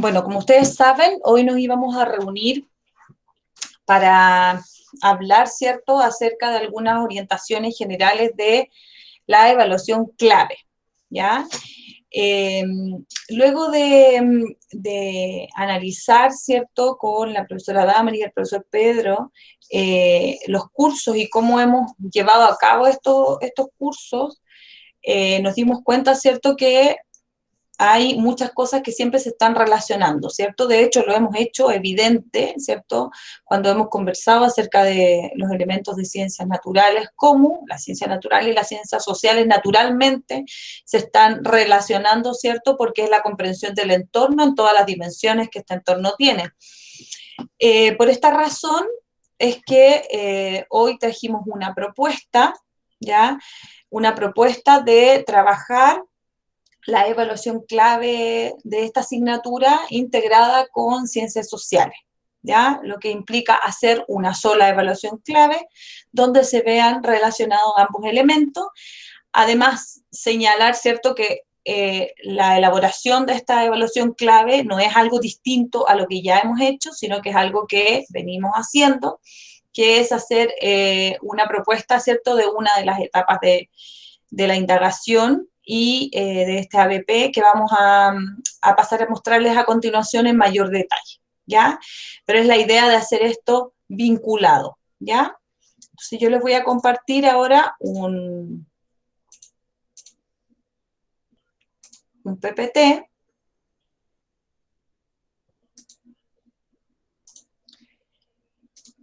Bueno, como ustedes saben, hoy nos íbamos a reunir para hablar, ¿cierto?, acerca de algunas orientaciones generales de la evaluación clave, ¿ya? Eh, Luego de analizar, ¿cierto?, con la profesora Damaris y el profesor Pedro, los cursos y cómo hemos llevado a cabo estos cursos, nos dimos cuenta, ¿cierto?, que hay muchas cosas que siempre se están relacionando, ¿cierto? De hecho, lo hemos hecho evidente, ¿cierto? Cuando hemos conversado acerca de los elementos de ciencias naturales, cómo las ciencias naturales y las ciencias sociales naturalmente se están relacionando, ¿cierto? Porque es la comprensión del entorno en todas las dimensiones que este entorno tiene. Por esta razón es que hoy trajimos una propuesta, ¿ya? Una propuesta de trabajar la evaluación clave de esta asignatura integrada con ciencias sociales, ¿ya? Lo que implica hacer una sola evaluación clave donde se vean relacionados ambos elementos. Además, señalar, ¿cierto?, que la elaboración de esta evaluación clave no es algo distinto a lo que ya hemos hecho, sino que es algo que venimos haciendo, que es hacer una propuesta, ¿cierto?, de una de las etapas de la indagación y de este ABP que vamos a pasar a mostrarles a continuación en mayor detalle, ¿ya? Pero es la idea de hacer esto vinculado, ¿ya? Entonces yo les voy a compartir ahora un PPT.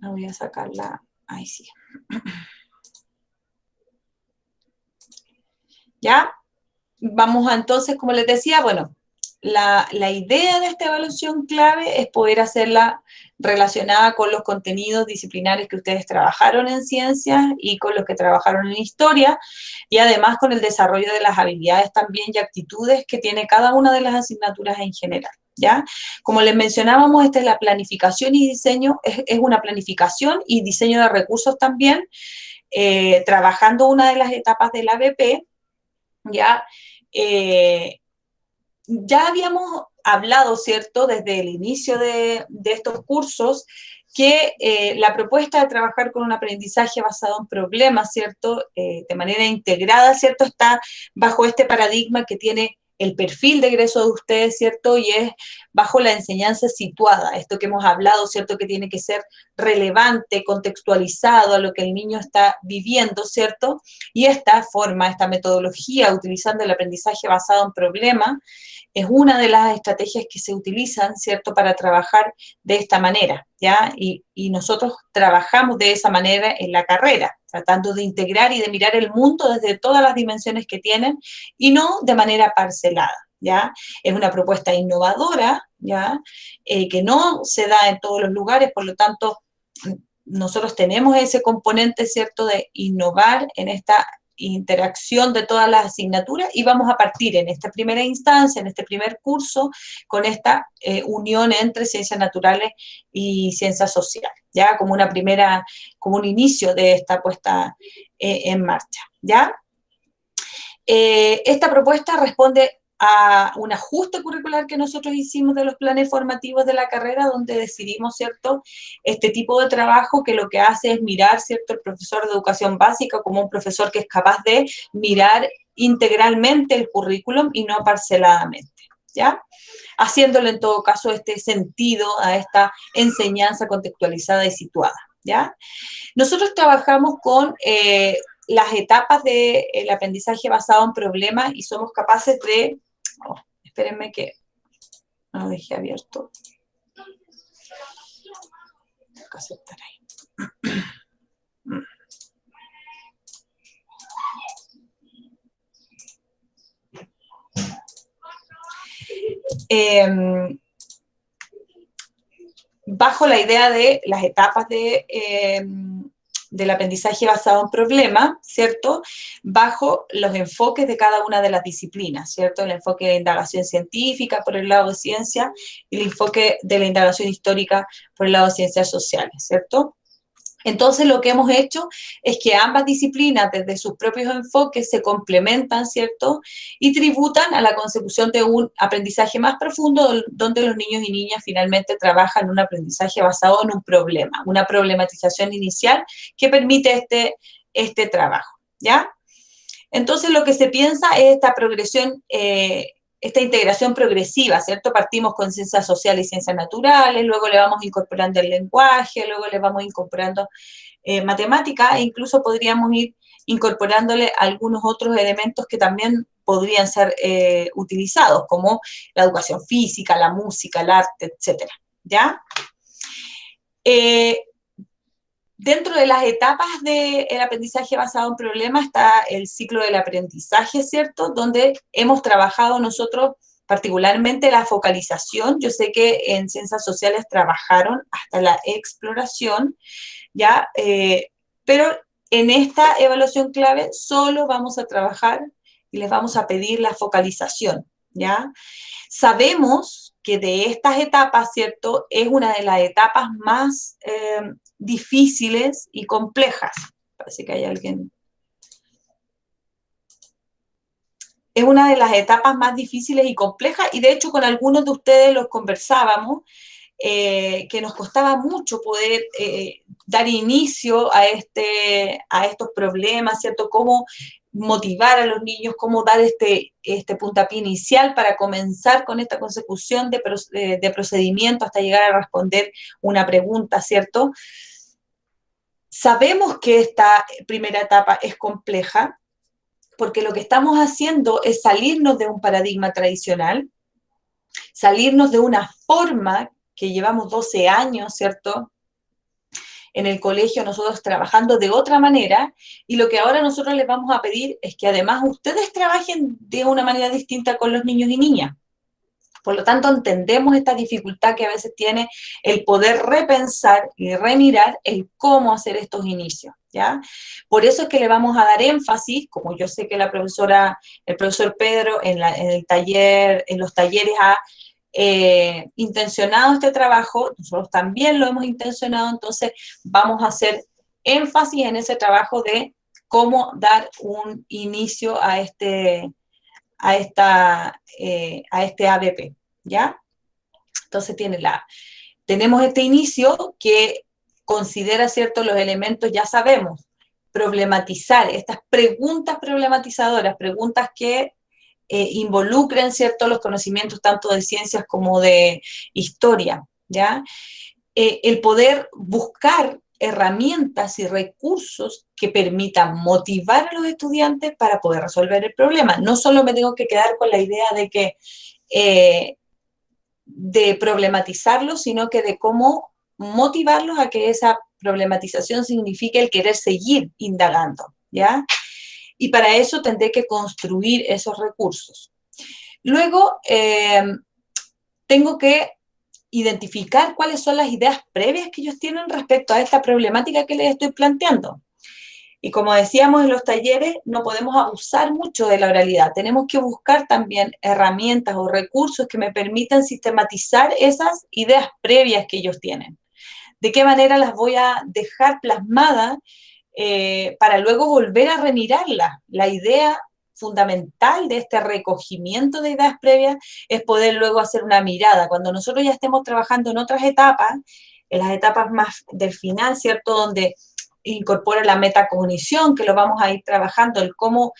La voy a sacarla, ahí sí. ¿Ya? Vamos a entonces, como les decía, bueno, la idea de esta evaluación clave es poder hacerla relacionada con los contenidos disciplinares que ustedes trabajaron en ciencias y con los que trabajaron en historia, y además con el desarrollo de las habilidades también y actitudes que tiene cada una de las asignaturas en general, ¿ya? Como les mencionábamos, esta es la planificación y diseño, es una planificación y diseño de recursos también, trabajando una de las etapas del ABP, ¿ya? Ya habíamos hablado, ¿cierto?, desde el inicio de estos cursos, que la propuesta de trabajar con un aprendizaje basado en problemas, ¿cierto?, de manera integrada, ¿cierto?, está bajo este paradigma que tiene el perfil de egreso de ustedes, ¿cierto?, y es bajo la enseñanza situada, esto que hemos hablado, ¿cierto?, que tiene que ser relevante, contextualizado a lo que el niño está viviendo, ¿cierto?, y esta forma, esta metodología, utilizando el aprendizaje basado en problemas, es una de las estrategias que se utilizan, ¿cierto?, para trabajar de esta manera, ¿ya? Y nosotros trabajamos de esa manera en la carrera, tratando de integrar y de mirar el mundo desde todas las dimensiones que tienen y no de manera parcelada, ¿ya? Es una propuesta innovadora, ¿ya? Que no se da en todos los lugares, por lo tanto, nosotros tenemos ese componente, ¿cierto?, de innovar en esta interacción de todas las asignaturas y vamos a partir en esta primera instancia, en este primer curso, con esta unión entre ciencias naturales y ciencias sociales, ya como una primera, como un inicio de esta puesta en marcha, ¿ya? Esta propuesta responde a un ajuste curricular que nosotros hicimos de los planes formativos de la carrera, donde decidimos, ¿cierto?, este tipo de trabajo que lo que hace es mirar, ¿cierto?, el profesor de educación básica como un profesor que es capaz de mirar integralmente el currículum y no parceladamente, ¿ya? Haciéndole en todo caso este sentido a esta enseñanza contextualizada y situada, ¿ya? Nosotros trabajamos con las etapas del aprendizaje basado en problemas y somos capaces de... Oh, espérenme que no lo dejé abierto. Tengo que aceptar ahí. Bajo la idea de las etapas del aprendizaje basado en problemas, ¿cierto?, bajo los enfoques de cada una de las disciplinas, ¿cierto?, el enfoque de indagación científica por el lado de ciencia y el enfoque de la indagación histórica por el lado de ciencias sociales, ¿cierto? Entonces, lo que hemos hecho es que ambas disciplinas, desde sus propios enfoques, se complementan, ¿cierto? Y tributan a la consecución de un aprendizaje más profundo, donde los niños y niñas finalmente trabajan en un aprendizaje basado en un problema, una problematización inicial que permite este trabajo, ¿ya? Entonces, lo que se piensa es esta progresión, esta integración progresiva, ¿cierto? Partimos con ciencias sociales y ciencias naturales, luego le vamos incorporando el lenguaje, luego le vamos incorporando matemática, e incluso podríamos ir incorporándole algunos otros elementos que también podrían ser utilizados, como la educación física, la música, el arte, etcétera, ¿ya? Dentro de las etapas del aprendizaje basado en problemas está el ciclo del aprendizaje, ¿cierto? Donde hemos trabajado nosotros particularmente la focalización. Yo sé que en ciencias sociales trabajaron hasta la exploración, ¿ya? Pero en esta evaluación clave solo vamos a trabajar y les vamos a pedir la focalización, ¿ya? Sabemos que de estas etapas, ¿cierto? Es una de las etapas más difíciles y complejas. Parece que hay alguien. Es una de las etapas más difíciles y complejas, y de hecho con algunos de ustedes los conversábamos, que nos costaba mucho poder dar inicio a estos problemas, ¿cierto? Cómo motivar a los niños, cómo dar este puntapié inicial para comenzar con esta consecución de procedimiento hasta llegar a responder una pregunta, ¿cierto? Sabemos que esta primera etapa es compleja, porque lo que estamos haciendo es salirnos de un paradigma tradicional, salirnos de una forma que llevamos 12 años, ¿cierto? En el colegio nosotros trabajando de otra manera, y lo que ahora nosotros les vamos a pedir es que además ustedes trabajen de una manera distinta con los niños y niñas. Por lo tanto, entendemos esta dificultad que a veces tiene el poder repensar y remirar el cómo hacer estos inicios, ¿ya? Por eso es que le vamos a dar énfasis, como yo sé que el profesor Pedro en el taller, en los talleres ha intencionado este trabajo, nosotros también lo hemos intencionado, entonces vamos a hacer énfasis en ese trabajo de cómo dar un inicio a este ABP, ¿ya? Entonces tenemos este inicio que considera, ¿cierto?, los elementos, ya sabemos, problematizar, estas preguntas problematizadoras, preguntas que involucren, ¿cierto?, los conocimientos tanto de ciencias como de historia, ¿ya? El poder buscar herramientas y recursos que permitan motivar a los estudiantes para poder resolver el problema. No solo me tengo que quedar con la idea de problematizarlos, sino que de cómo motivarlos a que esa problematización signifique el querer seguir indagando, ¿ya? Y para eso tendré que construir esos recursos. Luego, tengo que identificar cuáles son las ideas previas que ellos tienen respecto a esta problemática que les estoy planteando. Y como decíamos en los talleres, no podemos abusar mucho de la oralidad. Tenemos que buscar también herramientas o recursos que me permitan sistematizar esas ideas previas que ellos tienen. ¿De qué manera las voy a dejar plasmadas para luego volver a remirarlas? La idea fundamental de este recogimiento de ideas previas es poder luego hacer una mirada. Cuando nosotros ya estemos trabajando en otras etapas, en las etapas más del final, ¿cierto?, donde incorpora la metacognición, que lo vamos a ir trabajando, el cómo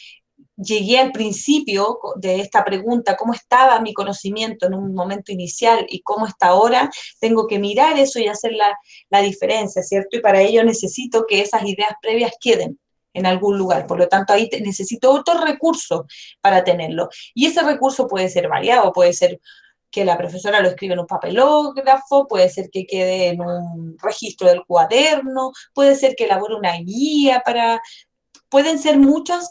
llegué al principio de esta pregunta, cómo estaba mi conocimiento en un momento inicial y cómo está ahora, tengo que mirar eso y hacer la diferencia, ¿cierto? Y para ello necesito que esas ideas previas queden en algún lugar. Por lo tanto, ahí necesito otro recurso para tenerlo. Y ese recurso puede ser variado, puede ser que la profesora lo escribe en un papelógrafo, puede ser que quede en un registro del cuaderno, puede ser que elabore una guía para... Pueden ser muchas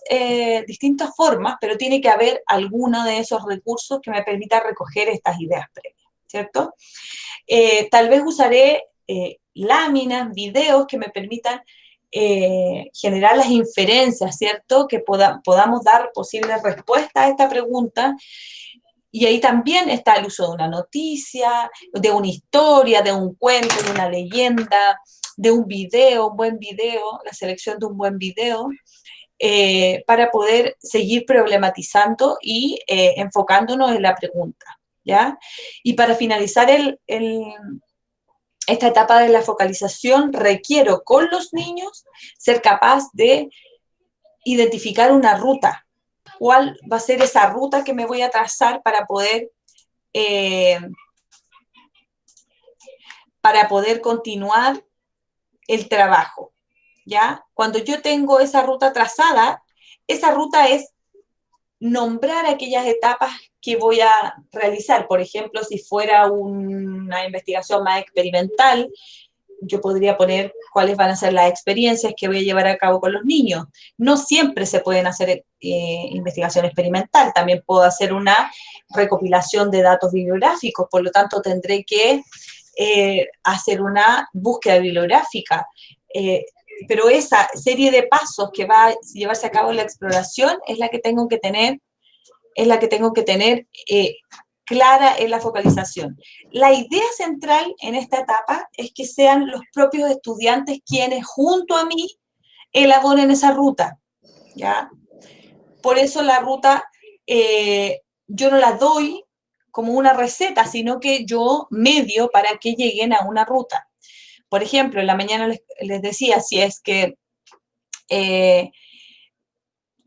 distintas formas, pero tiene que haber alguno de esos recursos que me permita recoger estas ideas previas, ¿cierto? Tal vez usaré láminas, videos que me permitan generar las inferencias, ¿cierto? Que podamos dar posibles respuestas a esta pregunta. Y ahí también está el uso de una noticia, de una historia, de un cuento, de una leyenda, de un video, un buen video, la selección de un buen video, para poder seguir problematizando y enfocándonos en la pregunta, ¿ya? Y para finalizar esta etapa de la focalización, requiero con los niños ser capaz de identificar una ruta. ¿Cuál va a ser esa ruta que me voy a trazar para poder continuar el trabajo? ¿Ya? Cuando yo tengo esa ruta trazada, esa ruta es nombrar aquellas etapas que voy a realizar. Por ejemplo, si fuera una investigación más experimental, yo podría poner cuáles van a ser las experiencias que voy a llevar a cabo con los niños. No siempre se pueden hacer investigación experimental, también puedo hacer una recopilación de datos bibliográficos, por lo tanto tendré que hacer una búsqueda bibliográfica. Pero esa serie de pasos que va a llevarse a cabo en la exploración es la que tengo que tener, clara en la focalización. La idea central en esta etapa es que sean los propios estudiantes quienes junto a mí elaboren esa ruta, ¿ya? Por eso la ruta yo no la doy como una receta, sino que yo medio para que lleguen a una ruta. Por ejemplo, en la mañana les decía, si es que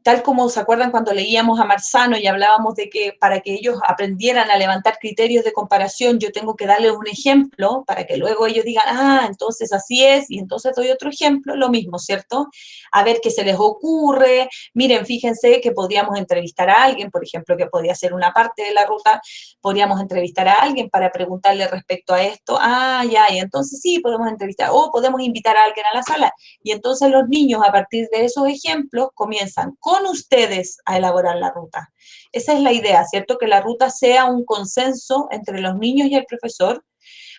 tal como se acuerdan cuando leíamos a Marzano y hablábamos de que para que ellos aprendieran a levantar criterios de comparación, yo tengo que darles un ejemplo para que luego ellos digan, ah, entonces así es, y entonces doy otro ejemplo, lo mismo, ¿cierto? A ver qué se les ocurre. Miren, fíjense que podríamos entrevistar a alguien, por ejemplo, que podría ser una parte de la ruta, podríamos entrevistar a alguien para preguntarle respecto a esto, ah, ya, y entonces sí, podemos entrevistar, o podemos invitar a alguien a la sala, y entonces los niños a partir de esos ejemplos comienzan con ustedes a elaborar la ruta. Esa es la idea, ¿cierto? Que la ruta sea un consenso entre los niños y el profesor,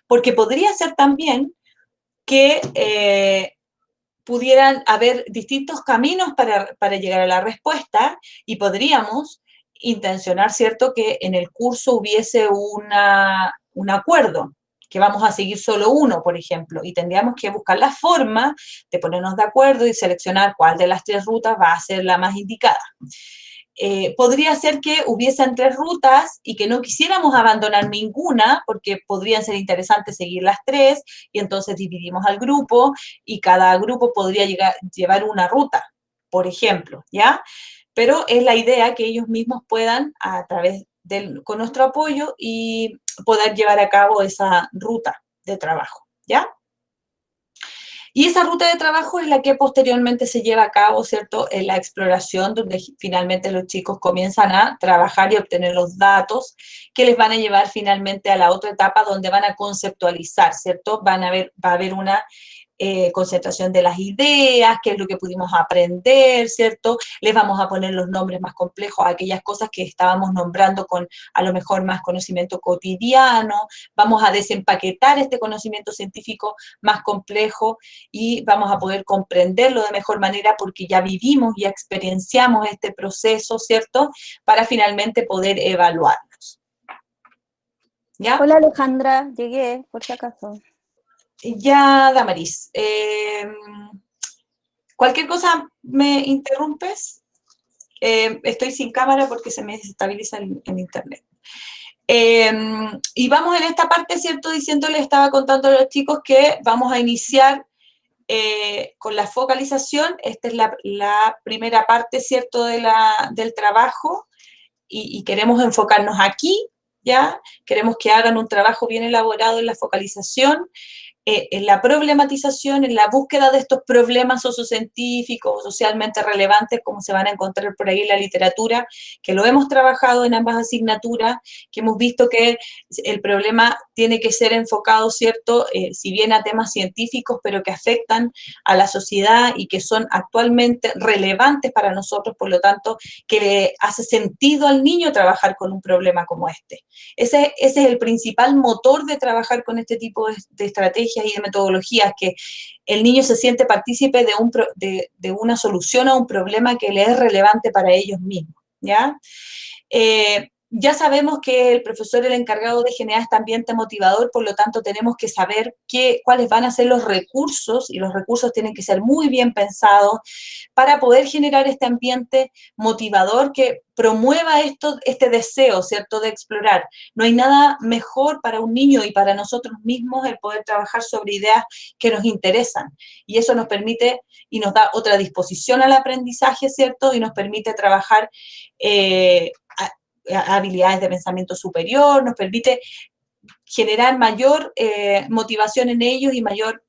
porque podría ser también que pudieran haber distintos caminos para llegar a la respuesta y podríamos intencionar, ¿cierto?, que en el curso hubiese un acuerdo, que vamos a seguir solo uno, por ejemplo, y tendríamos que buscar la forma de ponernos de acuerdo y seleccionar cuál de las 3 rutas va a ser la más indicada. Podría ser que hubiesen 3 rutas y que no quisiéramos abandonar ninguna, porque podrían ser interesantes seguir las 3, y entonces dividimos al grupo, y cada grupo podría llevar una ruta, por ejemplo, ¿ya? Pero es la idea que ellos mismos puedan, a través con nuestro apoyo, y poder llevar a cabo esa ruta de trabajo, ¿ya? Y esa ruta de trabajo es la que posteriormente se lleva a cabo, ¿cierto?, en la exploración, donde finalmente los chicos comienzan a trabajar y obtener los datos que les van a llevar finalmente a la otra etapa, donde van a conceptualizar, ¿cierto? Va a haber una concentración de las ideas, qué es lo que pudimos aprender, ¿cierto? Les vamos a poner los nombres más complejos a aquellas cosas que estábamos nombrando con a lo mejor más conocimiento cotidiano, vamos a desempaquetar este conocimiento científico más complejo y vamos a poder comprenderlo de mejor manera porque ya vivimos y experienciamos este proceso, ¿cierto? Para finalmente poder evaluarlos. ¿Ya? Hola Alejandra, llegué, por si acaso. Ya, Damaris. Cualquier cosa me interrumpes. Estoy sin cámara porque se me desestabiliza el internet. Y vamos en esta parte, ¿cierto? Diciéndole, estaba contando a los chicos que vamos a iniciar con la focalización. Esta es la primera parte, ¿cierto?, del trabajo y queremos enfocarnos aquí, ¿ya? Queremos que hagan un trabajo bien elaborado en la focalización, en la problematización, en la búsqueda de estos problemas sociocientíficos, socialmente relevantes, como se van a encontrar por ahí en la literatura, que lo hemos trabajado en ambas asignaturas, que hemos visto que el problema tiene que ser enfocado, ¿cierto?, si bien a temas científicos, pero que afectan a la sociedad y que son actualmente relevantes para nosotros, por lo tanto, que le hace sentido al niño trabajar con un problema como este. Ese es el principal motor de trabajar con este tipo de estrategias y de metodologías, que el niño se siente partícipe de una solución a un problema que le es relevante para ellos mismos, ¿ya? ya sabemos que el profesor es el encargado de generar este ambiente motivador, por lo tanto tenemos que saber cuáles van a ser los recursos, y los recursos tienen que ser muy bien pensados para poder generar este ambiente motivador que promueva este deseo, ¿cierto?, de explorar. No hay nada mejor para un niño y para nosotros mismos el poder trabajar sobre ideas que nos interesan. Y eso nos permite y nos da otra disposición al aprendizaje, ¿cierto? Y nos permite trabajar habilidades de pensamiento superior, nos permite generar mayor motivación en ellos y mayor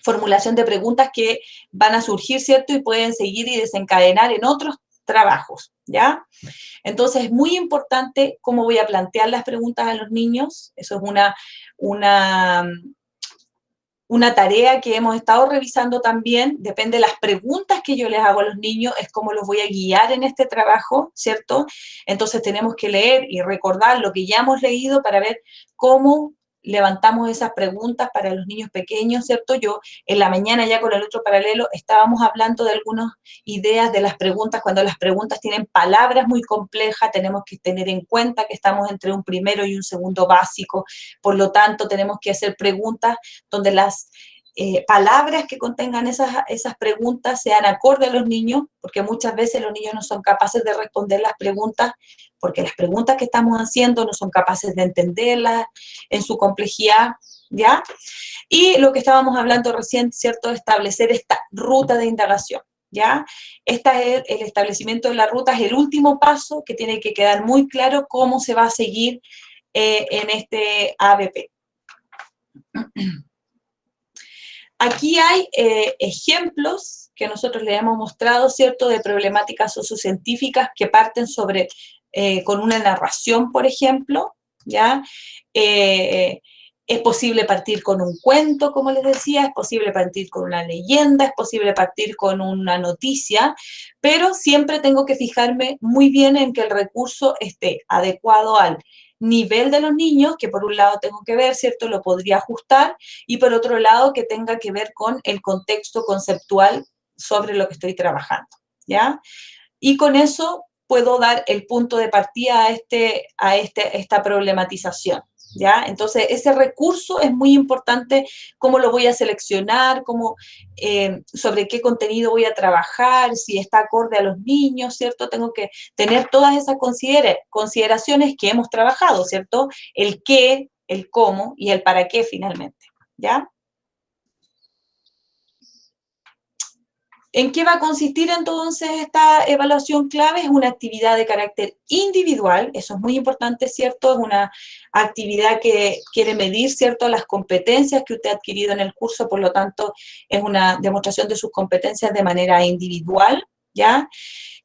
formulación de preguntas que van a surgir, ¿cierto? Y pueden seguir y desencadenar en otros trabajos, ¿ya? Entonces, es muy importante cómo voy a plantear las preguntas a los niños. Eso es una tarea que hemos estado revisando también. Depende de las preguntas que yo les hago a los niños, es cómo los voy a guiar en este trabajo, ¿cierto? Entonces, tenemos que leer y recordar lo que ya hemos leído para ver cómo levantamos esas preguntas para los niños pequeños, ¿cierto? Yo en la mañana ya con el otro paralelo estábamos hablando de algunas ideas de las preguntas. Cuando las preguntas tienen palabras muy complejas, tenemos que tener en cuenta que estamos entre un primero y un segundo básico, por lo tanto tenemos que hacer preguntas donde las palabras que contengan esas preguntas sean acorde a los niños, porque muchas veces los niños no son capaces de responder las preguntas, porque las preguntas que estamos haciendo no son capaces de entenderlas en su complejidad, ¿ya? Y lo que estábamos hablando recién, ¿cierto?, establecer esta ruta de indagación, ¿ya? El establecimiento de la ruta es el último paso que tiene que quedar muy claro cómo se va a seguir en este ABP. Aquí hay ejemplos que nosotros les hemos mostrado, ¿cierto?, de problemáticas sociocientíficas que parten con una narración, por ejemplo, ¿ya? Es posible partir con un cuento, como les decía, es posible partir con una leyenda, es posible partir con una noticia, pero siempre tengo que fijarme muy bien en que el recurso esté adecuado al nivel de los niños, que por un lado tengo que ver, ¿cierto?, lo podría ajustar, y por otro lado que tenga que ver con el contexto conceptual sobre lo que estoy trabajando, ¿ya? Y con eso puedo dar el punto de partida a esta problematización, ¿ya? Entonces, ese recurso es muy importante, cómo lo voy a seleccionar, sobre qué contenido voy a trabajar, si está acorde a los niños, ¿cierto? Tengo que tener todas esas consideraciones que hemos trabajado, ¿cierto? El qué, el cómo y el para qué finalmente, ¿ya? ¿En qué va a consistir entonces esta evaluación clave? Es una actividad de carácter individual, eso es muy importante, ¿cierto? Es una actividad que quiere medir, ¿cierto?, las competencias que usted ha adquirido en el curso, por lo tanto, es una demostración de sus competencias de manera individual, ¿ya?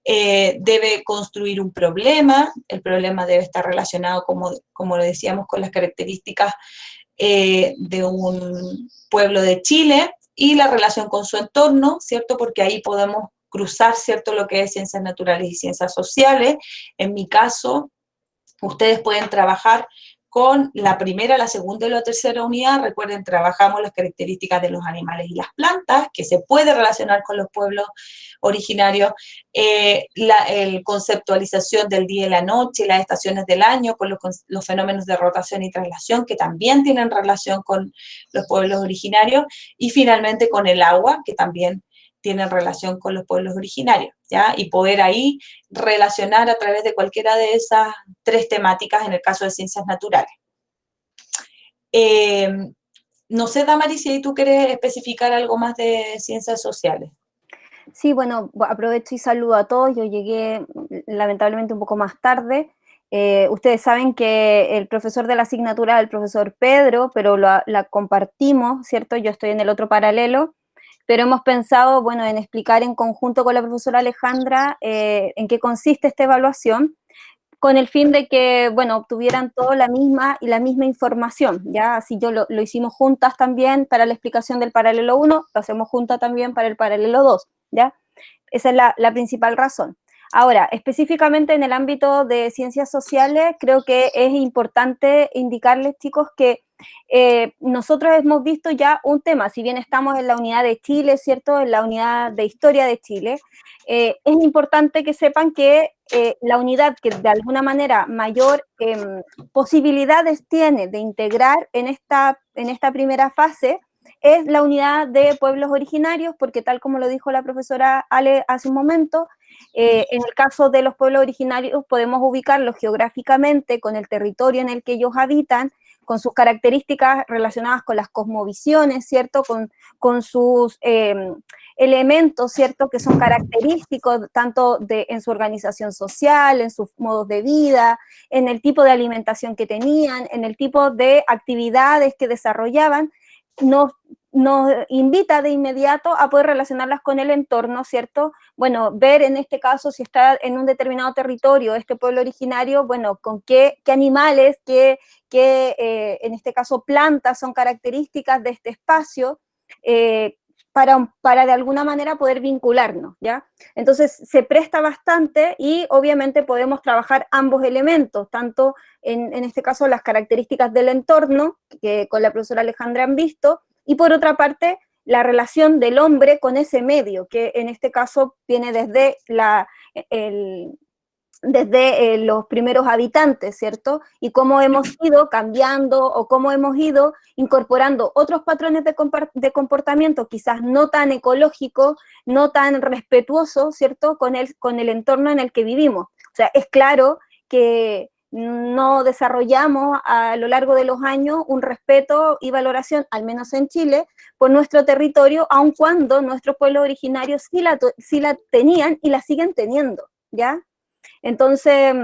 Debe construir un problema, el problema debe estar relacionado, como lo decíamos, con las características de un pueblo de Chile, y la relación con su entorno, ¿cierto? Porque ahí podemos cruzar, ¿cierto?, lo que es ciencias naturales y ciencias sociales. En mi caso, ustedes pueden trabajar con la primera, la segunda y la tercera unidad. Recuerden, trabajamos las características de los animales y las plantas, que se puede relacionar con los pueblos originarios, la conceptualización del día y la noche, las estaciones del año, con los fenómenos de rotación y traslación, que también tienen relación con los pueblos originarios, y finalmente con el agua, que también tienen relación con los pueblos originarios, ¿ya? Y poder ahí relacionar a través de cualquiera de esas tres temáticas en el caso de ciencias naturales. No sé, Damaris, si tú quieres especificar algo más de ciencias sociales. Sí, bueno, aprovecho y saludo a todos. Yo llegué lamentablemente un poco más tarde. Ustedes saben que el profesor de la asignatura es el profesor Pedro, pero la compartimos, ¿cierto? Yo estoy en el otro paralelo, pero hemos pensado, bueno, en explicar en conjunto con la profesora Alejandra en qué consiste esta evaluación, con el fin de que, bueno, obtuvieran toda la misma información, ¿ya? Así lo hicimos juntas también para la explicación del paralelo 1, lo hacemos juntas también para el paralelo 2, ¿ya? Esa es la principal razón. Ahora, específicamente en el ámbito de ciencias sociales, creo que es importante indicarles, chicos, que nosotros hemos visto ya un tema, si bien estamos en la unidad de Chile, ¿cierto? En la unidad de historia de Chile, es importante que sepan que la unidad que de alguna manera mayor posibilidades tiene de integrar en esta primera fase es la unidad de pueblos originarios, porque tal como lo dijo la profesora Ale hace un momento, en el caso de los pueblos originarios podemos ubicarlos geográficamente con el territorio en el que ellos habitan, con sus características relacionadas con las cosmovisiones, ¿cierto? Con sus elementos, ¿cierto? Que son característicos tanto en su organización social, en sus modos de vida, en el tipo de alimentación que tenían, en el tipo de actividades que desarrollaban, nos invita de inmediato a poder relacionarlas con el entorno, ¿cierto? Bueno, ver en este caso si está en un determinado territorio este pueblo originario, bueno, con qué animales, en este caso plantas son características de este espacio, para de alguna manera poder vincularnos, ¿ya? Entonces se presta bastante y obviamente podemos trabajar ambos elementos, tanto en este caso las características del entorno, que con la profesora Alejandra han visto, y por otra parte la relación del hombre con ese medio, que en este caso viene desde los primeros habitantes, ¿cierto? Y cómo hemos ido cambiando o cómo hemos ido incorporando otros patrones de comportamiento, quizás no tan ecológicos, no tan respetuosos, ¿cierto? Con el entorno en el que vivimos. O sea, es claro que no desarrollamos a lo largo de los años un respeto y valoración, al menos en Chile, por nuestro territorio, aun cuando nuestros pueblos originarios sí la tenían y la siguen teniendo, ¿ya? Entonces,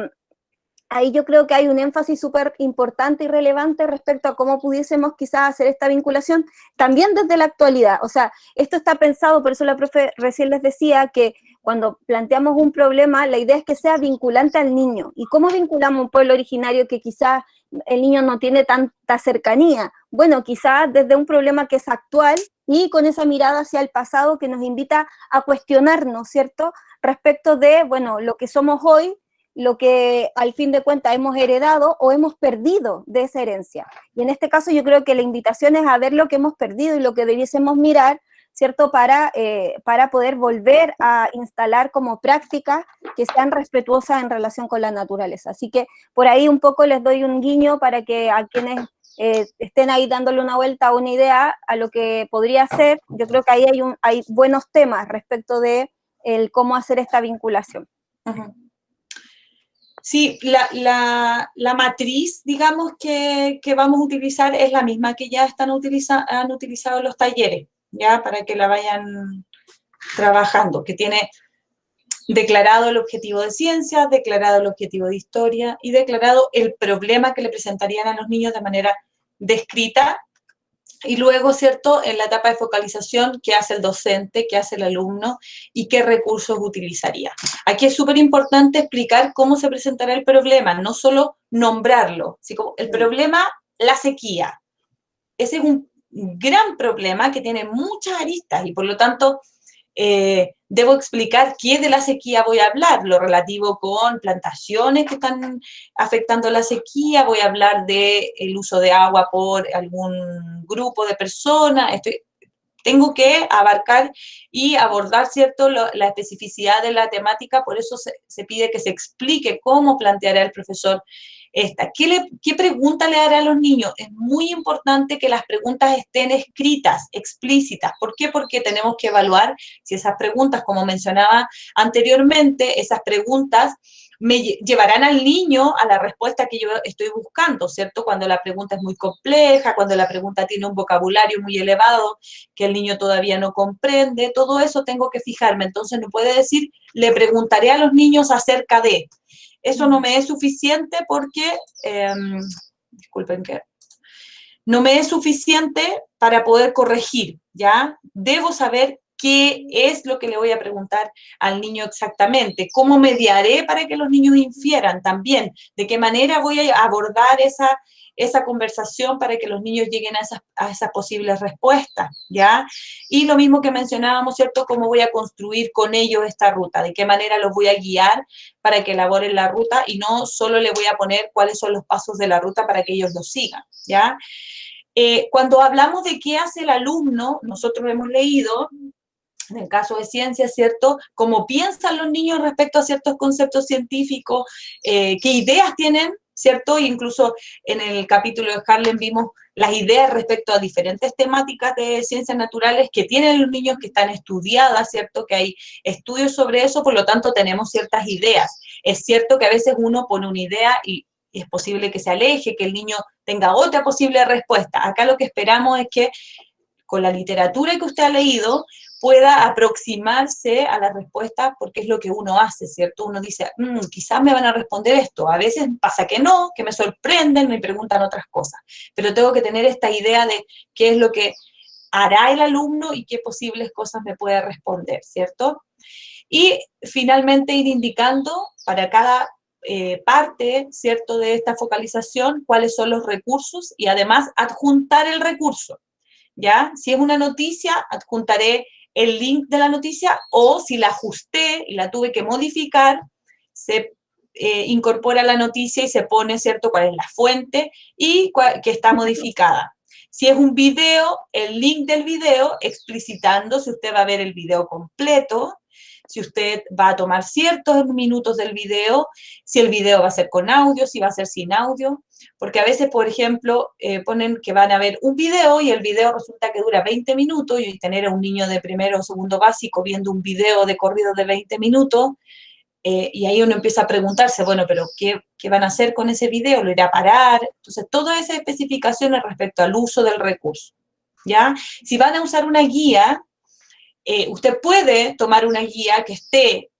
ahí yo creo que hay un énfasis súper importante y relevante respecto a cómo pudiésemos quizás hacer esta vinculación también desde la actualidad. O sea, esto está pensado, por eso la profe recién les decía que cuando planteamos un problema, la idea es que sea vinculante al niño. ¿Y cómo vinculamos un pueblo originario que quizás el niño no tiene tanta cercanía? Bueno, quizás desde un problema que es actual y con esa mirada hacia el pasado que nos invita a cuestionarnos, ¿cierto? Respecto de, bueno, lo que somos hoy, lo que al fin de cuentas hemos heredado o hemos perdido de esa herencia. Y en este caso yo creo que la invitación es a ver lo que hemos perdido y lo que debiésemos mirar, ¿cierto? Para poder volver a instalar como prácticas que sean respetuosas en relación con la naturaleza. Así que por ahí un poco les doy un guiño para que a quienes estén ahí dándole una vuelta a una idea a lo que podría ser. Yo creo que ahí hay buenos temas respecto de el cómo hacer esta vinculación. Uh-huh. Sí, la matriz, digamos, que vamos a utilizar es la misma que ya han utilizado los talleres, ya para que la vayan trabajando, que tiene declarado el objetivo de ciencia, declarado el objetivo de historia y declarado el problema que le presentarían a los niños de manera descrita. Y luego, ¿cierto?, en la etapa de focalización, qué hace el docente, qué hace el alumno y qué recursos utilizaría. Aquí es súper importante explicar cómo se presentará el problema, no solo nombrarlo, así como el problema, la sequía. Ese es un gran problema que tiene muchas aristas y por lo tanto debo explicar qué de la sequía voy a hablar, lo relativo con plantaciones que están afectando la sequía, voy a hablar del uso de agua por algún grupo de personas, tengo que abarcar y abordar, ¿cierto?, la especificidad de la temática, por eso se pide que se explique cómo planteará el profesor esta. ¿Qué pregunta le hará a los niños? Es muy importante que las preguntas estén escritas, explícitas. ¿Por qué? Porque tenemos que evaluar si esas preguntas, como mencionaba anteriormente, esas preguntas me llevarán al niño a la respuesta que yo estoy buscando, ¿cierto? Cuando la pregunta es muy compleja, cuando la pregunta tiene un vocabulario muy elevado que el niño todavía no comprende, todo eso tengo que fijarme. Entonces no puede decir, le preguntaré a los niños acerca de... Eso no me es suficiente porque, disculpen que, no me es suficiente para poder corregir, ¿ya? Debo saber qué es lo que le voy a preguntar al niño exactamente, cómo mediaré para que los niños infieran también, de qué manera voy a abordar esa conversación para que los niños lleguen a esas posibles respuestas, ¿ya? Y lo mismo que mencionábamos, ¿cierto? Cómo voy a construir con ellos esta ruta, de qué manera los voy a guiar para que elaboren la ruta y no solo le voy a poner cuáles son los pasos de la ruta para que ellos lo sigan, ¿ya? Cuando hablamos de qué hace el alumno, nosotros hemos leído, en el caso de ciencias, ¿cierto? Cómo piensan los niños respecto a ciertos conceptos científicos, qué ideas tienen, ¿cierto? E incluso en el capítulo de Harlem vimos las ideas respecto a diferentes temáticas de ciencias naturales que tienen los niños, que están estudiadas, ¿cierto? Que hay estudios sobre eso, por lo tanto tenemos ciertas ideas. Es cierto que a veces uno pone una idea y es posible que se aleje, que el niño tenga otra posible respuesta. Acá lo que esperamos es que con la literatura que usted ha leído, pueda aproximarse a la respuesta, porque es lo que uno hace, ¿cierto? Uno dice, quizás me van a responder esto, a veces pasa que no, que me sorprenden, me preguntan otras cosas, pero tengo que tener esta idea de qué es lo que hará el alumno y qué posibles cosas me puede responder, ¿cierto? Y finalmente ir indicando para cada parte, ¿cierto?, de esta focalización, cuáles son los recursos y además adjuntar el recurso. ¿Ya? Si es una noticia, adjuntaré el link de la noticia, o si la ajusté y la tuve que modificar, se incorpora la noticia y se pone, ¿cierto?, cuál es la fuente y que está modificada. Si es un video, el link del video explicitando si usted va a ver el video completo, si usted va a tomar ciertos minutos del video, si el video va a ser con audio, si va a ser sin audio, porque a veces, por ejemplo, ponen que van a ver un video y el video resulta que dura 20 minutos y tener a un niño de primero o segundo básico viendo un video de corrido de 20 minutos, y ahí uno empieza a preguntarse, bueno, pero ¿qué van a hacer con ese video? ¿Lo irá a parar? Entonces, todas esas especificaciones respecto al uso del recurso, ¿ya? Si van a usar una guía, usted puede tomar una guía que esté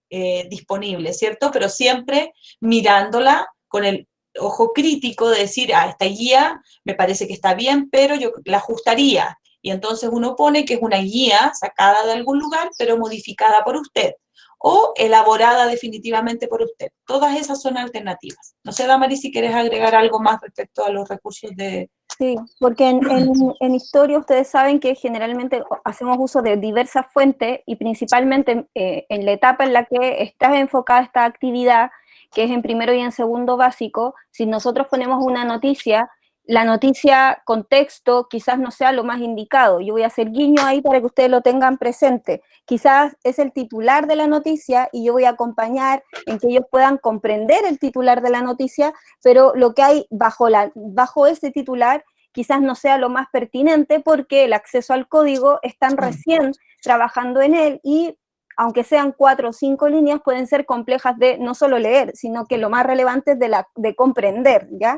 disponible, ¿cierto? Pero siempre mirándola con el ojo crítico de decir, esta guía me parece que está bien, pero yo la ajustaría. Y entonces uno pone que es una guía sacada de algún lugar, pero modificada por usted, o elaborada definitivamente por usted. Todas esas son alternativas. No sé, Damari, si quieres agregar algo más respecto a los recursos de... Sí, porque en historia ustedes saben que generalmente hacemos uso de diversas fuentes y principalmente en la etapa en la que está enfocada esta actividad, que es en primero y en segundo básico, si nosotros ponemos una noticia, la noticia con texto quizás no sea lo más indicado. Yo voy a hacer guiño ahí para que ustedes lo tengan presente. Quizás es el titular de la noticia y yo voy a acompañar en que ellos puedan comprender el titular de la noticia, pero lo que hay bajo ese titular quizás no sea lo más pertinente porque el acceso al código están recién trabajando en él y aunque sean 4 o 5 líneas, pueden ser complejas de no solo leer, sino que lo más relevante es de comprender, ¿ya?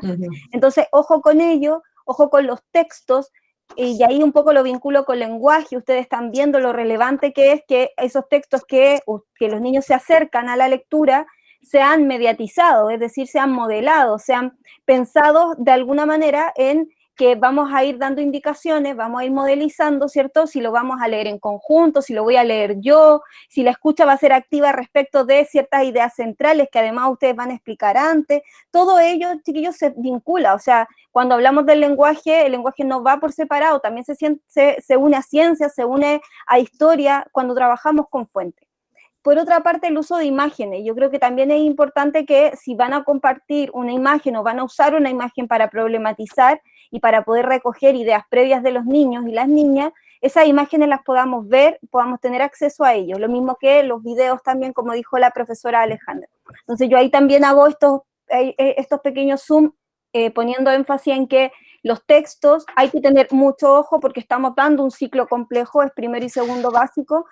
Entonces, ojo con ello, ojo con los textos, y ahí un poco lo vinculo con lenguaje. Ustedes están viendo lo relevante que es que esos textos que los niños se acercan a la lectura sean mediatizados, es decir, sean modelados, sean pensados de alguna manera en que vamos a ir dando indicaciones, vamos a ir modelizando, ¿cierto? Si lo vamos a leer en conjunto, si lo voy a leer yo, si la escucha va a ser activa respecto de ciertas ideas centrales que además ustedes van a explicar antes. Todo ello, chiquillos, se vincula. O sea, cuando hablamos del lenguaje, el lenguaje no va por separado, también se une a ciencia, se une a historia cuando trabajamos con fuentes. Por otra parte, el uso de imágenes. Yo creo que también es importante que si van a compartir una imagen o van a usar una imagen para problematizar y para poder recoger ideas previas de los niños y las niñas, esas imágenes las podamos ver, podamos tener acceso a ellos. Lo mismo que los videos también, como dijo la profesora Alejandra. Entonces yo ahí también hago estos pequeños zoom poniendo énfasis en que los textos hay que tener mucho ojo porque estamos dando un ciclo complejo, es primero y segundo básico,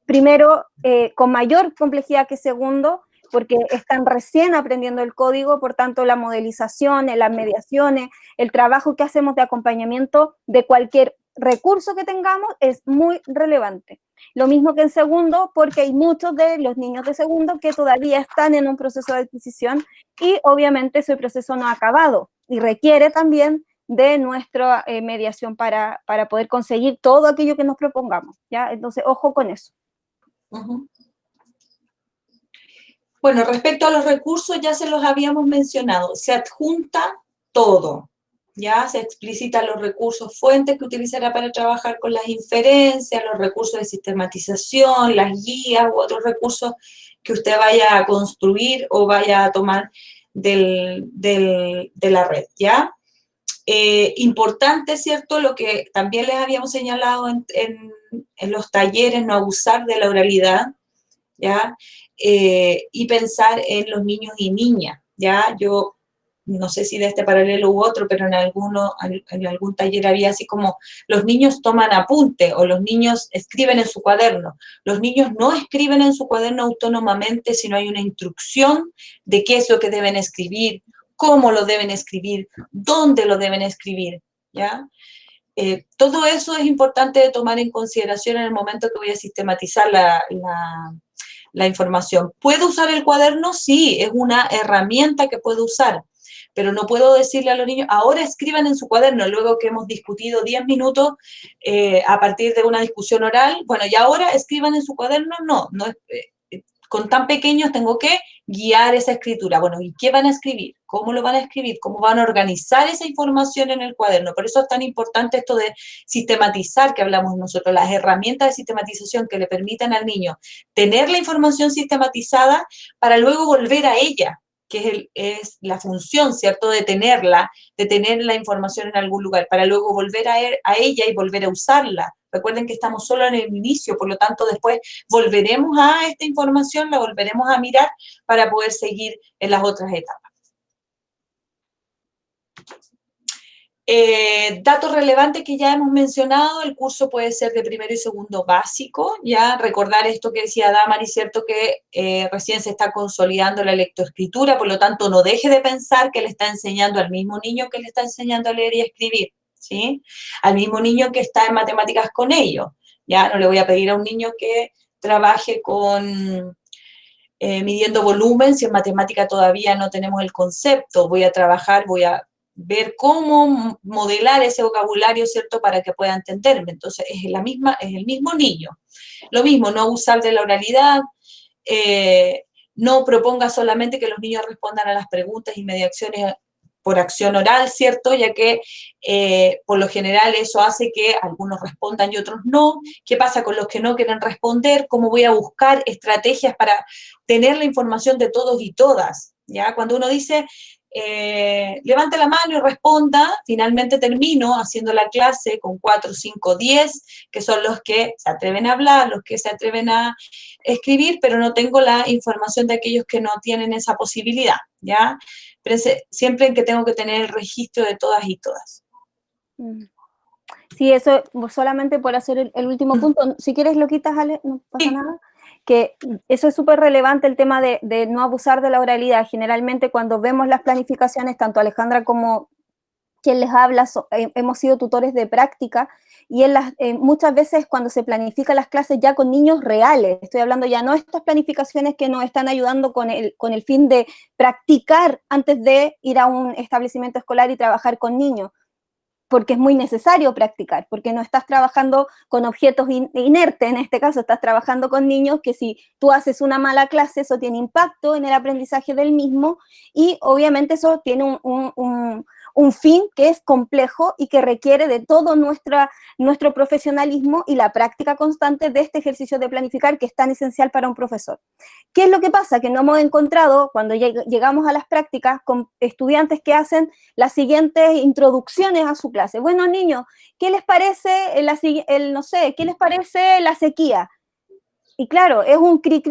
primero con mayor complejidad que segundo, porque están recién aprendiendo el código, por tanto la modelización, las mediaciones, el trabajo que hacemos de acompañamiento de cualquier recurso que tengamos es muy relevante. Lo mismo que en segundo, porque hay muchos de los niños de segundo que todavía están en un proceso de adquisición y obviamente ese proceso no ha acabado y requiere también de nuestra mediación para poder conseguir todo aquello que nos propongamos, ¿ya? Entonces, ojo con eso. Uh-huh. Bueno, respecto a los recursos, ya se los habíamos mencionado, se adjunta todo, ya se explicitan los recursos fuentes que utilizará para trabajar con las inferencias, los recursos de sistematización, las guías u otros recursos que usted vaya a construir o vaya a tomar de la red, ¿ya? Importante, ¿cierto? Lo que también les habíamos señalado en los talleres, no abusar de la oralidad, ¿ya? Y pensar en los niños y niñas, ¿ya? Yo no sé si de este paralelo u otro, pero en algún taller había así como los niños toman apunte o los niños escriben en su cuaderno. Los niños no escriben en su cuaderno autónomamente, sino hay una instrucción de qué es lo que deben escribir, cómo lo deben escribir, dónde lo deben escribir, ¿ya? Todo eso es importante de tomar en consideración en el momento que voy a sistematizar la información. ¿Puedo usar el cuaderno? Sí, es una herramienta que puedo usar, pero no puedo decirle a los niños, ahora escriban en su cuaderno, luego que hemos discutido 10 minutos a partir de una discusión oral, bueno, y ahora escriban en su cuaderno, no es, con tan pequeños tengo que guiar esa escritura. Bueno, ¿y qué van a escribir? ¿Cómo lo van a escribir? ¿Cómo van a organizar esa información en el cuaderno? Por eso es tan importante esto de sistematizar, que hablamos nosotros, las herramientas de sistematización que le permitan al niño tener la información sistematizada para luego volver a ella, que es la función, ¿cierto?, de tener la información en algún lugar, para luego volver a ella y volver a usarla. Recuerden que estamos solo en el inicio, por lo tanto, después volveremos a esta información, la volveremos a mirar para poder seguir en las otras etapas. Datos relevantes que ya hemos mencionado, el curso puede ser de primero y segundo básico, ya recordar esto que decía Damari, cierto que recién se está consolidando la lectoescritura, por lo tanto no deje de pensar que le está enseñando al mismo niño que le está enseñando a leer y a escribir, ¿sí? Al mismo niño que está en matemáticas con ellos, ya no le voy a pedir a un niño que trabaje con midiendo volumen, si en matemática todavía no tenemos el concepto, voy a ver cómo modelar ese vocabulario, ¿cierto?, para que pueda entenderme. Entonces, es el mismo niño. Lo mismo, no abusar de la oralidad, no proponga solamente que los niños respondan a las preguntas y mediaciones por acción oral, ¿cierto? Ya que por lo general eso hace que algunos respondan y otros no. ¿Qué pasa con los que no quieren responder? ¿Cómo voy a buscar estrategias para tener la información de todos y todas? ¿Ya? Cuando uno dice, levante la mano y responda, finalmente termino haciendo la clase con 4, 5, 10, que son los que se atreven a hablar, los que se atreven a escribir, pero no tengo la información de aquellos que no tienen esa posibilidad, ¿ya? Siempre en que tengo que tener el registro de todas y todas. Sí, eso solamente por hacer el último punto. Si quieres lo quitas, Ale, no pasa nada. Que eso es súper relevante, el tema de no abusar de la oralidad. Generalmente cuando vemos las planificaciones, tanto Alejandra como quien les habla, hemos sido tutores de práctica, y muchas veces cuando se planifican las clases ya con niños reales, estoy hablando ya no estas planificaciones que nos están ayudando con el fin de practicar antes de ir a un establecimiento escolar y trabajar con niños, porque es muy necesario practicar, porque no estás trabajando con objetos inertes, en este caso estás trabajando con niños que si tú haces una mala clase, eso tiene impacto en el aprendizaje del mismo, y obviamente eso tiene un fin que es complejo y que requiere de todo nuestro profesionalismo y la práctica constante de este ejercicio de planificar, que es tan esencial para un profesor. ¿Qué es lo que pasa? Que no hemos encontrado, cuando llegamos a las prácticas, con estudiantes que hacen las siguientes introducciones a su clase. Bueno, niños, ¿qué les parece qué les parece la sequía? Y claro, es un cri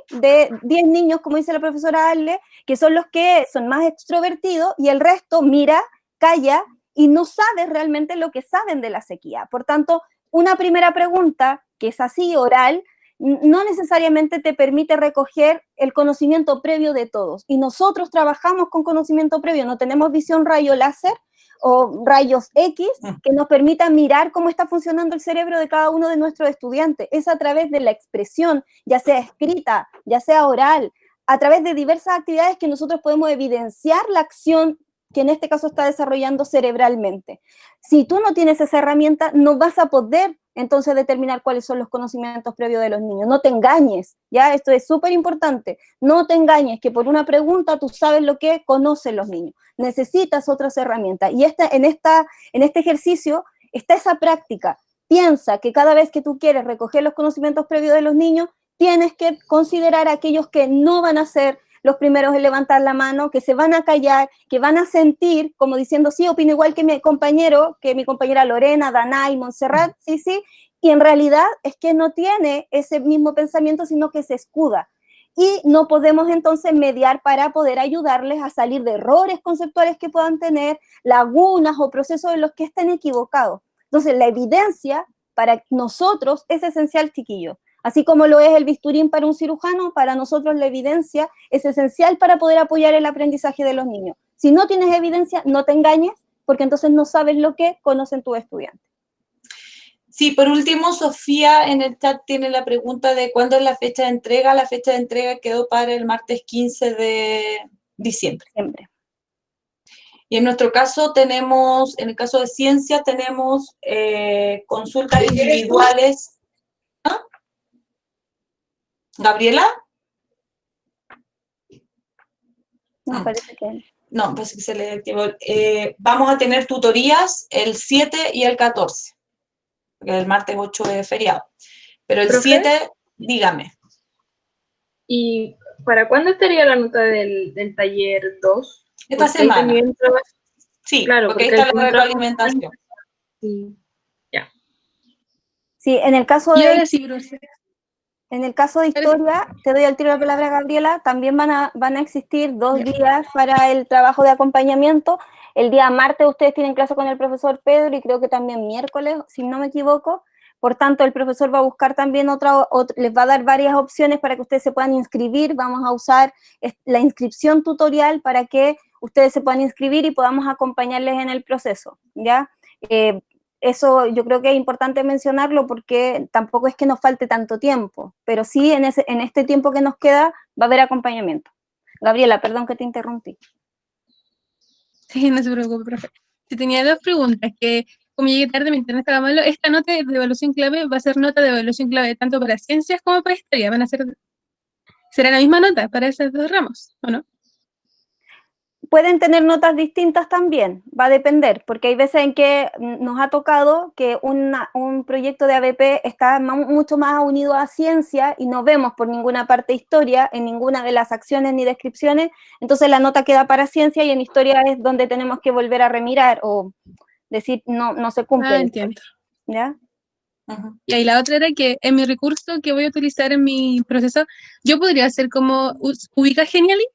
de 10 niños, como dice la profesora Arle, que son los que son más extrovertidos, y el resto mira, calla y no sabe realmente lo que saben de la sequía. Por tanto, una primera pregunta, que es así, oral, no necesariamente te permite recoger el conocimiento previo de todos. Y nosotros trabajamos con conocimiento previo, no tenemos visión rayo láser o rayos X que nos permitan mirar cómo está funcionando el cerebro de cada uno de nuestros estudiantes. Es a través de la expresión, ya sea escrita, ya sea oral, a través de diversas actividades que nosotros podemos evidenciar la acción que en este caso está desarrollando cerebralmente. Si tú no tienes esa herramienta, no vas a poder entonces determinar cuáles son los conocimientos previos de los niños. No te engañes, ¿ya? Esto es súper importante. No te engañes que por una pregunta tú sabes lo que conocen los niños. Necesitas otras herramientas. Y en este ejercicio está esa práctica. Piensa que cada vez que tú quieres recoger los conocimientos previos de los niños, tienes que considerar a aquellos que no van a ser los primeros en levantar la mano, que se van a callar, que van a sentir, como diciendo, sí, opino igual que mi compañero, que mi compañera Lorena, Danay, Montserrat, sí, sí, y en realidad es que no tiene ese mismo pensamiento, sino que se escuda. Y no podemos entonces mediar para poder ayudarles a salir de errores conceptuales que puedan tener, lagunas o procesos en los que estén equivocados. Entonces, la evidencia para nosotros es esencial, chiquillos. Así como lo es el bisturín para un cirujano, para nosotros la evidencia es esencial para poder apoyar el aprendizaje de los niños. Si no tienes evidencia, no te engañes, porque entonces no sabes lo que conocen tus estudiantes. Sí, por último, Sofía en el chat tiene la pregunta de cuándo es la fecha de entrega. La fecha de entrega quedó para el martes 15 de diciembre. Siempre. Y en nuestro caso tenemos, en el caso de ciencia, tenemos consultas individuales. ¿Ah? ¿Gabriela? No, parece que... No, parece que se le activó. Vamos a tener tutorías el 7 y el 14, porque el martes 8 es feriado. Pero el ¿Profe? 7, dígame. ¿Y para cuándo estaría la nota del taller 2? Esta semana. Sí, claro, porque ahí está la retroalimentación. Sí, ya. Sí, en el caso Y de... ahora sí, profe. En el caso de historia, te doy al tiro la palabra, Gabriela, también van a existir 2 días para el trabajo de acompañamiento. El día martes ustedes tienen clase con el profesor Pedro y creo que también miércoles, si no me equivoco. Por tanto, el profesor va a buscar también les va a dar varias opciones para que ustedes se puedan inscribir. Vamos a usar la inscripción tutorial para que ustedes se puedan inscribir y podamos acompañarles en el proceso, ¿ya? Eso yo creo que es importante mencionarlo porque tampoco es que nos falte tanto tiempo, pero sí en este tiempo que nos queda va a haber acompañamiento. Gabriela, perdón que te interrumpí. Sí, no se preocupe, profe. Si tenía 2 preguntas, que como llegué tarde, mi internet estaba malo, esta nota de evaluación clave va a ser nota de evaluación clave tanto para ciencias como para historia, será la misma nota para esos 2 ramos, ¿o no? Pueden tener notas distintas también, va a depender, porque hay veces en que nos ha tocado que un proyecto de ABP está mucho más unido a ciencia y no vemos por ninguna parte historia en ninguna de las acciones ni descripciones, entonces la nota queda para ciencia y en historia es donde tenemos que volver a remirar o decir no se cumple. Ah, entiendo. ¿Ya? Y ahí la otra era que en mi recurso que voy a utilizar en mi proceso, yo podría hacer como Ubica Genially,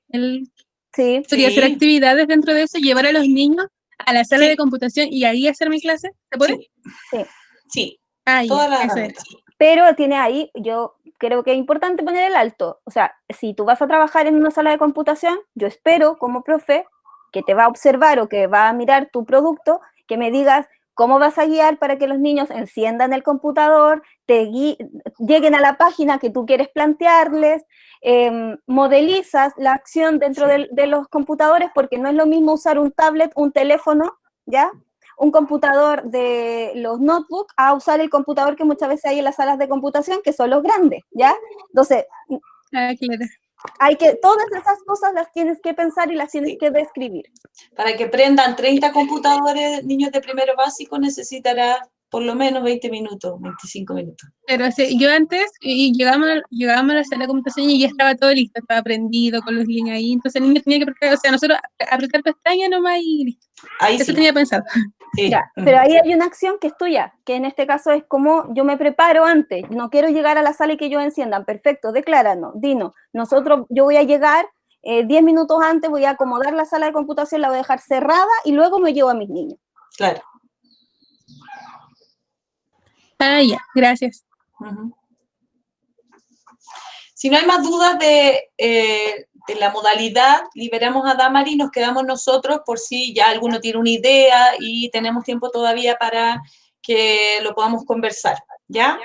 Sí. podría hacer actividades dentro de eso, llevar a los niños a la sala de computación y ahí hacer mi clase, ¿se puede? Sí. Sí. Ah, todas las eso herramientas. Pero tiene ahí, yo creo que es importante poner el alto. O sea, si tú vas a trabajar en una sala de computación, yo espero como profe que te va a observar o que va a mirar tu producto, que me digas cómo vas a guiar para que los niños enciendan el computador, lleguen a la página que tú quieres plantearles, modelizas la acción dentro de los computadores, porque no es lo mismo usar un tablet, un teléfono, ¿ya? Un computador de los notebooks a usar el computador que muchas veces hay en las salas de computación, que son los grandes, ¿ya? Entonces, claro. todas esas cosas las tienes que pensar y las tienes que describir. Para que prendan 30 computadores, niños de primero básico necesitará por lo menos 20 minutos, 25 minutos. Pero yo antes, llegábamos a la sala de computación y ya estaba todo listo, estaba prendido con los links ahí, entonces el niño tenía que apretar, o sea, nosotros apretar pestaña nomás y listo. Ahí Eso sí. tenía pensado. Sí. Ya, pero ahí hay una acción que es tuya, que en este caso es como yo me preparo antes, no quiero llegar a la sala y que ellos enciendan, perfecto, decláranos, dinos, yo voy a llegar 10 minutos antes, voy a acomodar la sala de computación, la voy a dejar cerrada y luego me llevo a mis niños. Claro. Ah, ya, gracias. Si no hay más dudas de la modalidad, liberamos a Damari y nos quedamos nosotros por si ya alguno tiene una idea y tenemos tiempo todavía para que lo podamos conversar, ¿ya?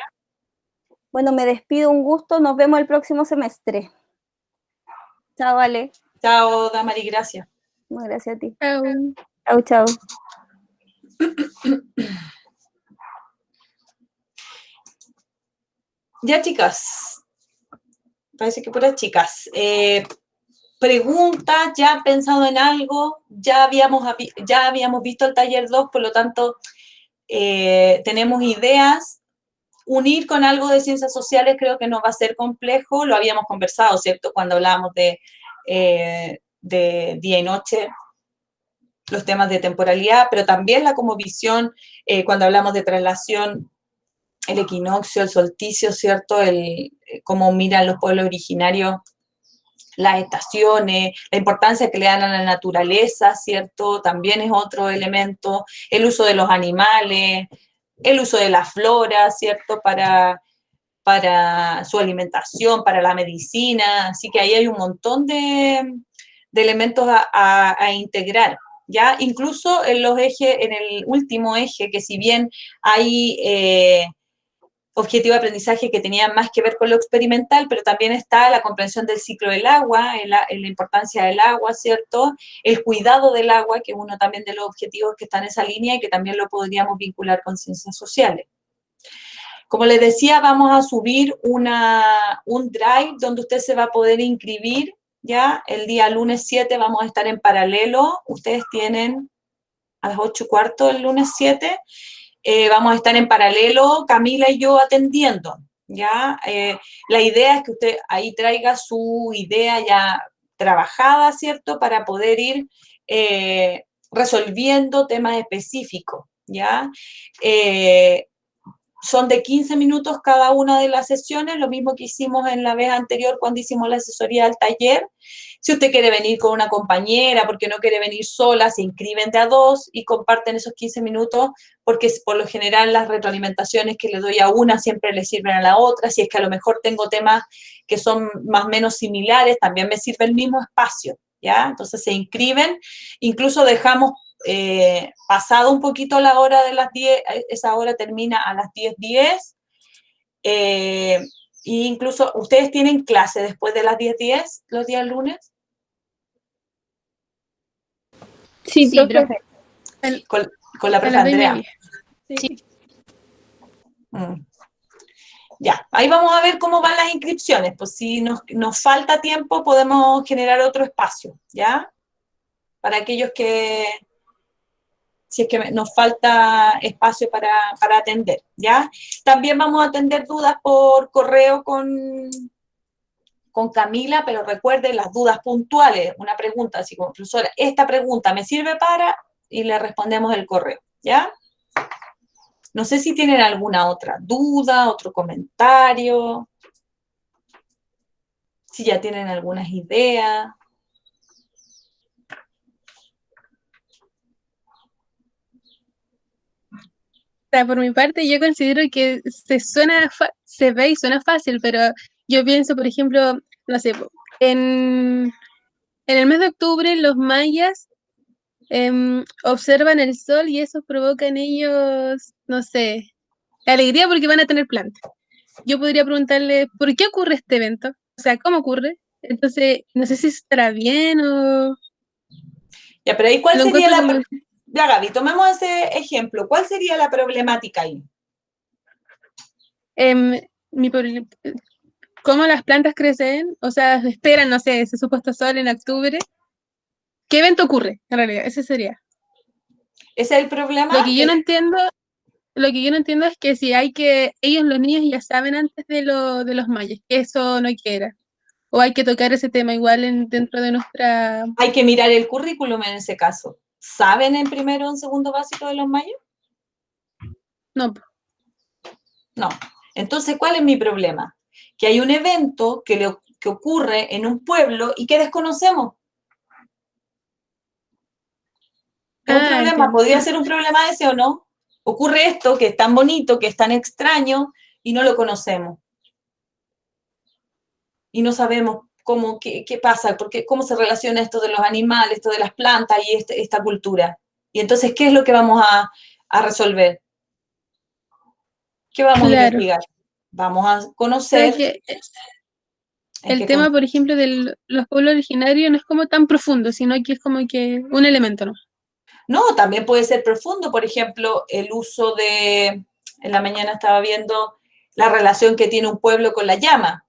Bueno, me despido, un gusto, nos vemos el próximo semestre. Chao, Ale. Chao, Damari, gracias. No, gracias a ti. Chao. Chau, chau. Ya, chicas, parece que puras chicas. Preguntas, ya han pensado en algo, ya habíamos visto el taller 2, por lo tanto, tenemos ideas. Unir con algo de ciencias sociales creo que no va a ser complejo, lo habíamos conversado, ¿cierto? Cuando hablábamos de día y noche, los temas de temporalidad, pero también la como visión, cuando hablamos de traslación, el equinoccio, el solsticio, ¿cierto? Cómo miran los pueblos originarios las estaciones, la importancia que le dan a la naturaleza, ¿cierto? También es otro elemento, el uso de los animales, el uso de la flora, ¿cierto? Para su alimentación, para la medicina, así que ahí hay un montón de elementos a integrar, ¿ya? Incluso en los ejes, en el último eje, que si bien hay objetivo de aprendizaje que tenía más que ver con lo experimental, pero también está la comprensión del ciclo del agua, la importancia del agua, ¿cierto? El cuidado del agua, que es uno también de los objetivos que está en esa línea y que también lo podríamos vincular con ciencias sociales. Como les decía, vamos a subir un drive donde usted se va a poder inscribir, ¿ya? El día lunes 7 vamos a estar en paralelo, ustedes tienen a las 8:15 el lunes 7, vamos a estar en paralelo, Camila y yo atendiendo, ¿ya? La idea es que usted ahí traiga su idea ya trabajada, ¿cierto? Para poder ir resolviendo temas específicos, ¿ya? Son de 15 minutos cada una de las sesiones, lo mismo que hicimos en la vez anterior cuando hicimos la asesoría del taller. Si usted quiere venir con una compañera, porque no quiere venir sola, se inscriben de a dos y comparten esos 15 minutos, porque por lo general las retroalimentaciones que le doy a una siempre le sirven a la otra. Si es que a lo mejor tengo temas que son más o menos similares, también me sirve el mismo espacio, ¿ya? Entonces se inscriben, incluso dejamos pasado un poquito la hora de las 10, esa hora termina a las 10:10, e incluso ustedes tienen clase después de las 10:10 los días lunes. Sí, profe. Con la profe Andrea. Sí. Ya, ahí vamos a ver cómo van las inscripciones, pues si nos falta tiempo podemos generar otro espacio, ¿ya? Para aquellos que, si es que nos falta espacio para atender, ¿ya? También vamos a atender dudas por correo con Camila, pero recuerden las dudas puntuales, una pregunta así como, profesora, esta pregunta me sirve para, y le respondemos el correo, ¿ya? No sé si tienen alguna otra duda, otro comentario, si ya tienen algunas ideas. O sea, por mi parte, yo considero que se ve y suena fácil, pero yo pienso, por ejemplo, no sé, en el mes de octubre los mayas observan el sol y eso provoca en ellos, no sé, alegría porque van a tener plantas. Yo podría preguntarle, ¿por qué ocurre este evento? O sea, ¿cómo ocurre? Entonces, no sé si estará bien o... Ya, pero ahí, ¿cuál Lo sería encuentro como... Ya, Gaby, tomemos ese ejemplo. ¿Cuál sería la problemática ahí? mi proble- ¿Cómo las plantas crecen? O sea, esperan, no sé, ese supuesto sol en octubre. ¿Qué evento ocurre? En realidad, ese sería. ¿Ese es el problema? Lo que yo no entiendo, lo que yo no entiendo es que si hay que, ellos los niños ya saben antes de los mayas, que eso no quiera. O hay que tocar ese tema igual dentro de nuestra... Hay que mirar el currículum en ese caso. ¿Saben en primero o en segundo básico de los mayas? No, No. Entonces, ¿cuál es mi problema? Que hay un evento que ocurre en un pueblo y que desconocemos. Es un problema, entiendo. podría ser un problema ese o no. Ocurre esto que es tan bonito, que es tan extraño y no lo conocemos. Y no sabemos qué pasa, cómo se relaciona esto de los animales, esto de las plantas y esta cultura. Y entonces, ¿qué es lo que vamos a resolver? ¿Qué vamos a Claro. investigar? Vamos a Creo conocer que El tema, por ejemplo, de los pueblos originarios no es como tan profundo, sino que es como que un elemento, ¿no? No, también puede ser profundo, por ejemplo, el uso de, en la mañana estaba viendo la relación que tiene un pueblo con la llama,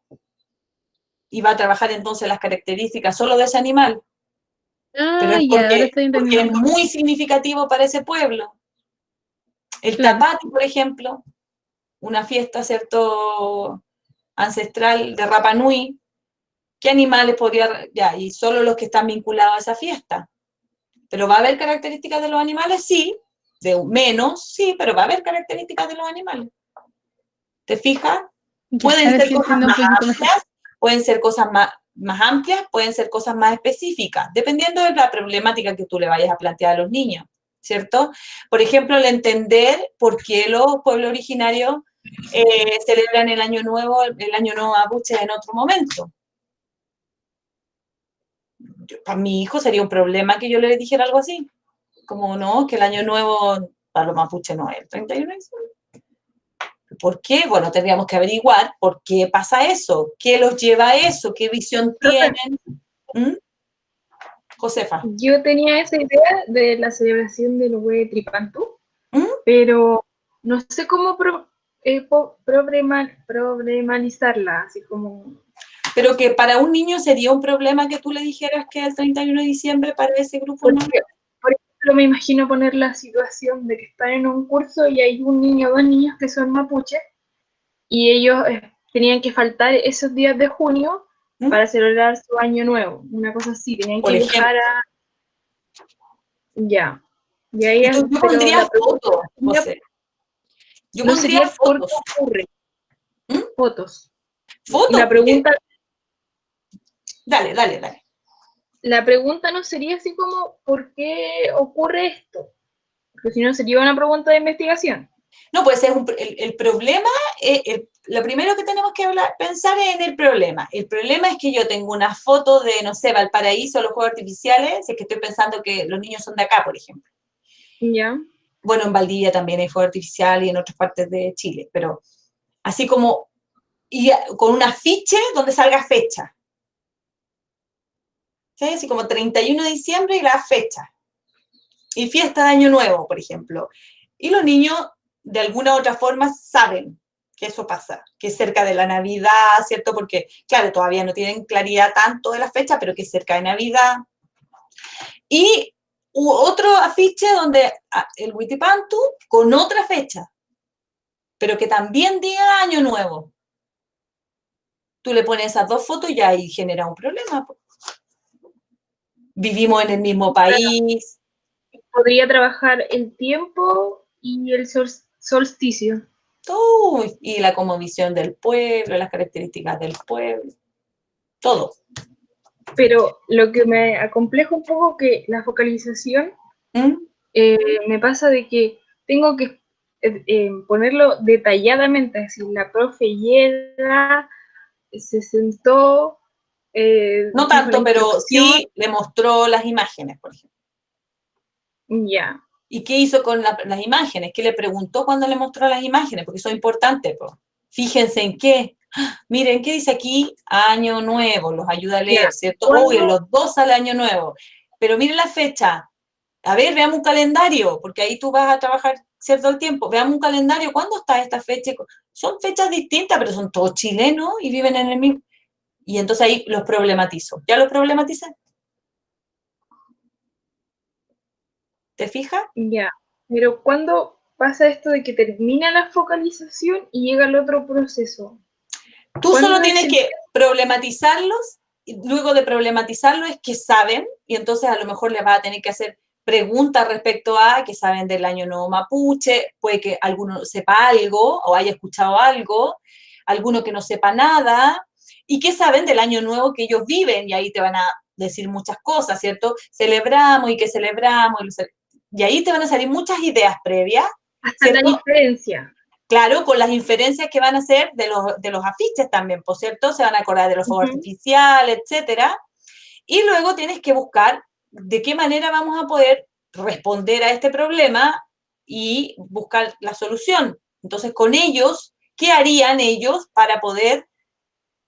y va a trabajar entonces las características solo de ese animal, pero Ah, es ya, ahora estoy porque entendiendo es mejor. muy significativo para ese pueblo. El Claro. tapati, por ejemplo, una fiesta, ¿cierto?, ancestral de Rapa Nui, ¿qué animales podría, ya, y solo los que están vinculados a esa fiesta? ¿Pero va a haber características de los animales? Sí, de menos, sí, pero va a haber características de los animales. ¿Te fijas? Ya, Pueden ahora ser sí cosas entiendo un más poquito mejor. amplias, pueden ser cosas más amplias, pueden ser cosas más específicas, dependiendo de la problemática que tú le vayas a plantear a los niños, ¿cierto? Por ejemplo, el entender por qué los pueblos originarios celebran el Año Nuevo mapuche en otro momento. Para mi hijo sería un problema que yo le dijera algo así, como no, que el Año Nuevo para los mapuches no es el 31 de diciembre. ¿Por qué? Bueno, tendríamos que averiguar por qué pasa eso, qué los lleva a eso, qué visión tienen. ¿Mm? Josefa. Yo tenía esa idea de la celebración del Huehuetripantú, ¿Mm? pero no sé cómo problematizarla, así como... Pero que para un niño sería un problema que tú le dijeras que el 31 de diciembre para ese grupo no. Porque, por ejemplo, me imagino poner la situación de que están en un curso y hay un niño o dos niños que son mapuches y ellos tenían que faltar esos días de junio ¿Mm? para celebrar su año nuevo, una cosa así, tenían Por que ejemplo. viajar a... Ya. Y ahí Y yo pero pondría la pregunta fotos, sería, José. Yo no pondría sería por fotos. qué ocurre, ¿Mm? fotos. Fotos, La porque. pregunta, Dale, dale, dale. la pregunta no sería así como ¿por qué ocurre esto? Porque si no sería una pregunta de investigación. No, pues el problema, lo primero que tenemos que pensar es en el problema. El problema es que yo tengo una foto de, no sé, Valparaíso, los juegos artificiales, si es que estoy pensando que los niños son de acá, por ejemplo. Ya. Bueno, en Valdivia también hay fuego artificial y en otras partes de Chile, pero así como, y con un afiche donde salga fecha. ¿Sí? Así como 31 de diciembre y la fecha. Y fiesta de Año Nuevo, por ejemplo. Y los niños, de alguna u otra forma, saben que eso pasa, que es cerca de la Navidad, ¿cierto? Porque, claro, todavía no tienen claridad tanto de la fecha, pero que es cerca de Navidad. Y otro afiche donde el Huitipantu con otra fecha, pero que también diga Año Nuevo. Tú le pones esas dos fotos y ahí genera un problema. Vivimos en el mismo país. Podría trabajar el tiempo y el solsticio. Y la cosmovisión del pueblo, las características del pueblo, todo. Pero lo que me acompleja un poco que la focalización ¿Mm? me pasa de que tengo que ponerlo detalladamente, es decir, la profe llega, se sentó, No dijo la tanto, pero instrucción, sí le mostró las imágenes, por ejemplo. ya. ¿Y qué hizo con las imágenes? ¿Qué le preguntó cuando le mostró las imágenes? Porque eso es importante. Pues. Fíjense en qué. Miren, ¿qué dice aquí? Año Nuevo, los ayuda a Ya. leer, ¿cierto? Uy, en ¿Cuándo? los dos sale Año Nuevo. Pero miren la fecha. A ver, veamos un calendario, porque ahí tú vas a trabajar cierto el tiempo. Veamos un calendario. ¿Cuándo está esta fecha? Son fechas distintas, pero son todos chilenos y viven en el mismo. Y entonces ahí los problematizo. ¿Ya los problematicé? ¿Te fijas? Ya. Pero ¿cuándo pasa esto de que termina la focalización y llega el otro proceso? Tú solo ¿Cuándo es tienes el... que problematizarlos, y luego de problematizarlos es que saben, y entonces a lo mejor les va a tener que hacer preguntas respecto a que saben del Año Nuevo Mapuche, puede que alguno sepa algo o haya escuchado algo, alguno que no sepa nada, y que saben del Año Nuevo que ellos viven, y ahí te van a decir muchas cosas, ¿cierto? Celebramos y que celebramos, y ahí te van a salir muchas ideas previas, hasta la ¿cierto? diferencia? Claro, con las inferencias que van a hacer de los afiches también, por cierto, se van a acordar de los fuegos artificiales, etcétera. Y luego tienes que buscar de qué manera vamos a poder responder a este problema y buscar la solución. Entonces, con ellos, ¿qué harían ellos para poder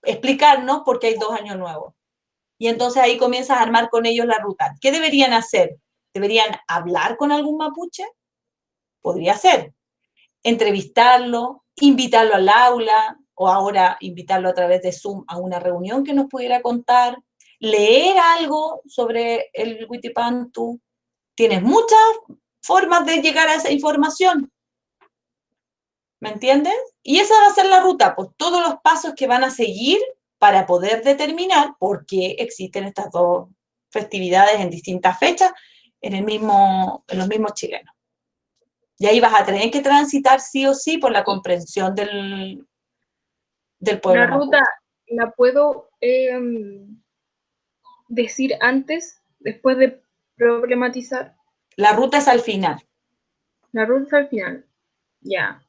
explicarnos por qué hay 2 años nuevos. Y entonces ahí comienzas a armar con ellos la ruta. ¿Qué deberían hacer? ¿Deberían hablar con algún mapuche? Podría ser. Entrevistarlo, invitarlo al aula, o ahora invitarlo a través de Zoom a una reunión que nos pudiera contar, leer algo sobre el Witipantu. Tienes muchas formas de llegar a esa información. ¿Me entiendes? Y esa va a ser la ruta, pues todos los pasos que van a seguir para poder determinar por qué existen estas dos festividades en distintas fechas en los mismos chilenos. Y ahí vas a tener que transitar sí o sí por la comprensión del pueblo La mapuche. ruta la puedo decir antes, después de problematizar. La ruta es al final, La ruta al final. Ya.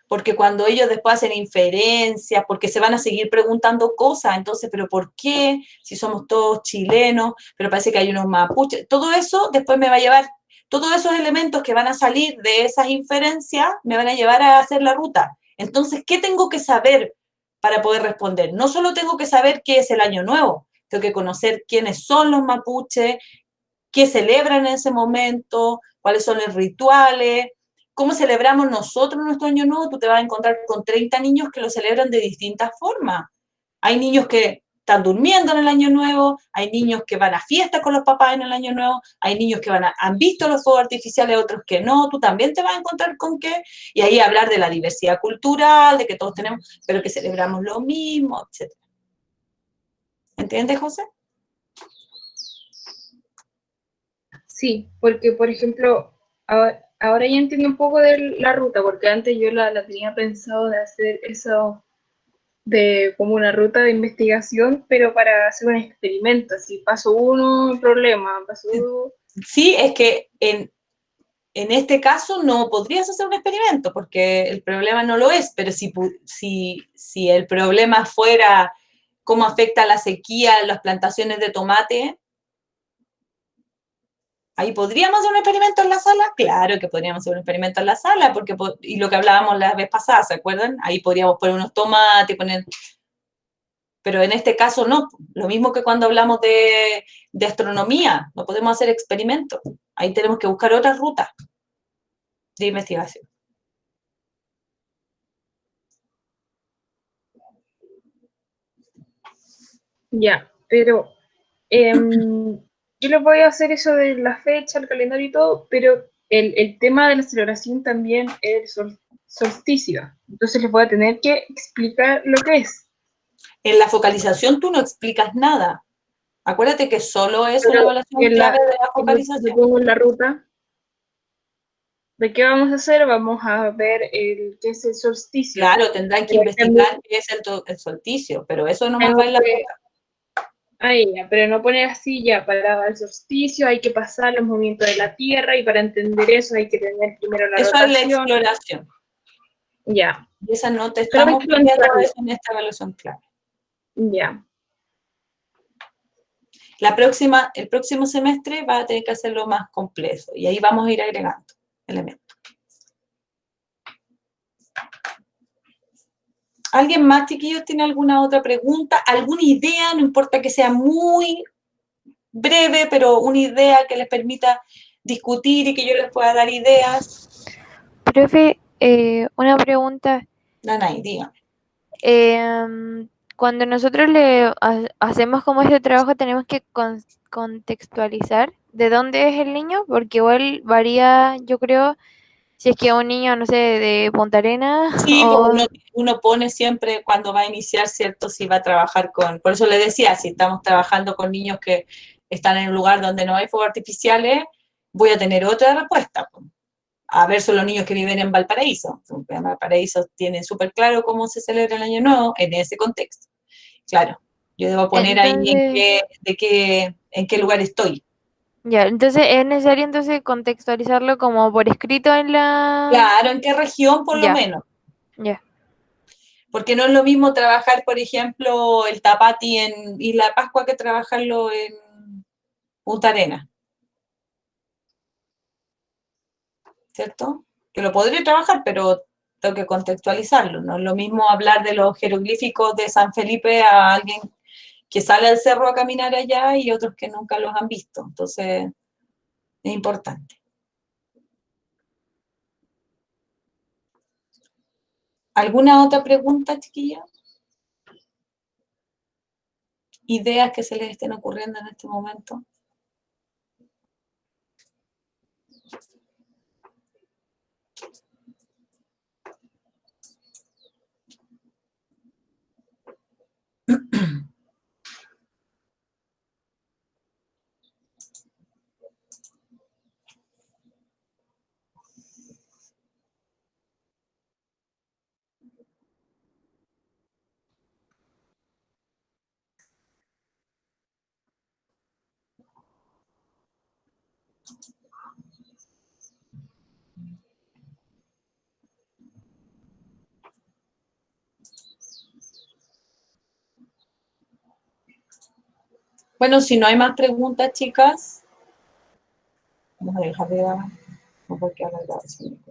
porque cuando ellos después hacen inferencias, porque se van a seguir preguntando cosas, entonces, ¿pero por qué? Si somos todos chilenos, pero parece que hay unos mapuches. Todo eso después me va a llevar, todos esos elementos que van a salir de esas inferencias me van a llevar a hacer la ruta. Entonces, ¿qué tengo que saber para poder responder? No solo tengo que saber qué es el Año Nuevo, tengo que conocer quiénes son los mapuches, qué celebran en ese momento, cuáles son los rituales, cómo celebramos nosotros nuestro Año Nuevo. Tú te vas a encontrar con 30 niños que lo celebran de distintas formas. Hay niños que están durmiendo en el Año Nuevo, hay niños que van a fiestas con los papás en el Año Nuevo, hay niños que han visto los fuegos artificiales, otros que no, tú también te vas a encontrar con qué, y ahí hablar de la diversidad cultural, de que todos tenemos, pero que celebramos lo mismo, etc. ¿Entiendes, José? Sí, porque por ejemplo, ahora ya entiendo un poco de la ruta, porque antes yo la tenía pensado de hacer eso de como una ruta de investigación, pero para hacer un experimento, así paso uno, problema, paso dos. Sí, es que en este caso no podrías hacer un experimento porque el problema no lo es, pero si el problema fuera cómo afecta la sequía las plantaciones de tomate, ahí podríamos hacer un experimento en la sala. Claro que podríamos hacer un experimento en la sala, porque, y lo que hablábamos la vez pasada, ¿se acuerdan? Ahí podríamos poner unos tomates, pero en este caso no. Lo mismo que cuando hablamos de astronomía, no podemos hacer experimentos. Ahí tenemos que buscar otras rutas de investigación. Ya, pero yo les voy a hacer eso de la fecha, el calendario y todo, pero el tema de la celebración también es el solsticio. Entonces les voy a tener que explicar lo que es. En la focalización tú no explicas nada. Acuérdate que solo es una Pero evaluación clave de la lo focalización. pongo en la ruta. ¿De qué vamos a hacer? Vamos a ver qué es el solsticio. Claro, tendrán que Pero investigar qué es el solsticio, pero eso nomás tengo va en la que, ruta. ya, pero no poner así ya, para el solsticio hay que pasar los movimientos de la Tierra y para entender eso hay que tener primero la Eso es la rotación. exploración. Ya, Y esa no te estamos solamente pidiendo plantearlo. eso en esta evaluación clave. Ya, El próximo semestre va a tener que hacerlo más complejo y ahí vamos a ir agregando elementos. ¿Alguien más, chiquillos, tiene alguna otra pregunta? ¿Alguna idea? No importa que sea muy breve, pero una idea que les permita discutir y que yo les pueda dar ideas. Profe, una pregunta. Nanay, diga. Cuando nosotros le hacemos como este trabajo, tenemos que contextualizar de dónde es el niño, porque igual varía, yo creo, si es que un niño, no sé, de Punta Arenas Sí, o... uno pone siempre cuando va a iniciar, ¿cierto? Si va a trabajar por eso le decía, si estamos trabajando con niños que están en un lugar donde no hay fuegos artificiales, voy a tener otra respuesta. A ver, son los niños que viven en Valparaíso. En Valparaíso tienen súper claro cómo se celebra el Año Nuevo en ese contexto. Claro, yo debo poner ahí Entonces, en qué lugar estoy. ya, entonces es necesario entonces contextualizarlo como por escrito en la... Claro, en qué región por lo Ya, menos. ya. Porque no es lo mismo trabajar, por ejemplo, el tapati en Isla Pascua que trabajarlo en Punta Arenas, ¿cierto? Que lo podría trabajar, pero tengo que contextualizarlo. No es lo mismo hablar de los jeroglíficos de San Felipe a alguien que sale al cerro a caminar allá y otros que nunca los han visto. Entonces, es importante. ¿Alguna otra pregunta, chiquilla? ¿Ideas que se les estén ocurriendo en este momento? Bueno, si no hay más preguntas, chicas, vamos a dejar de grabar. No, porque ahora la grabación.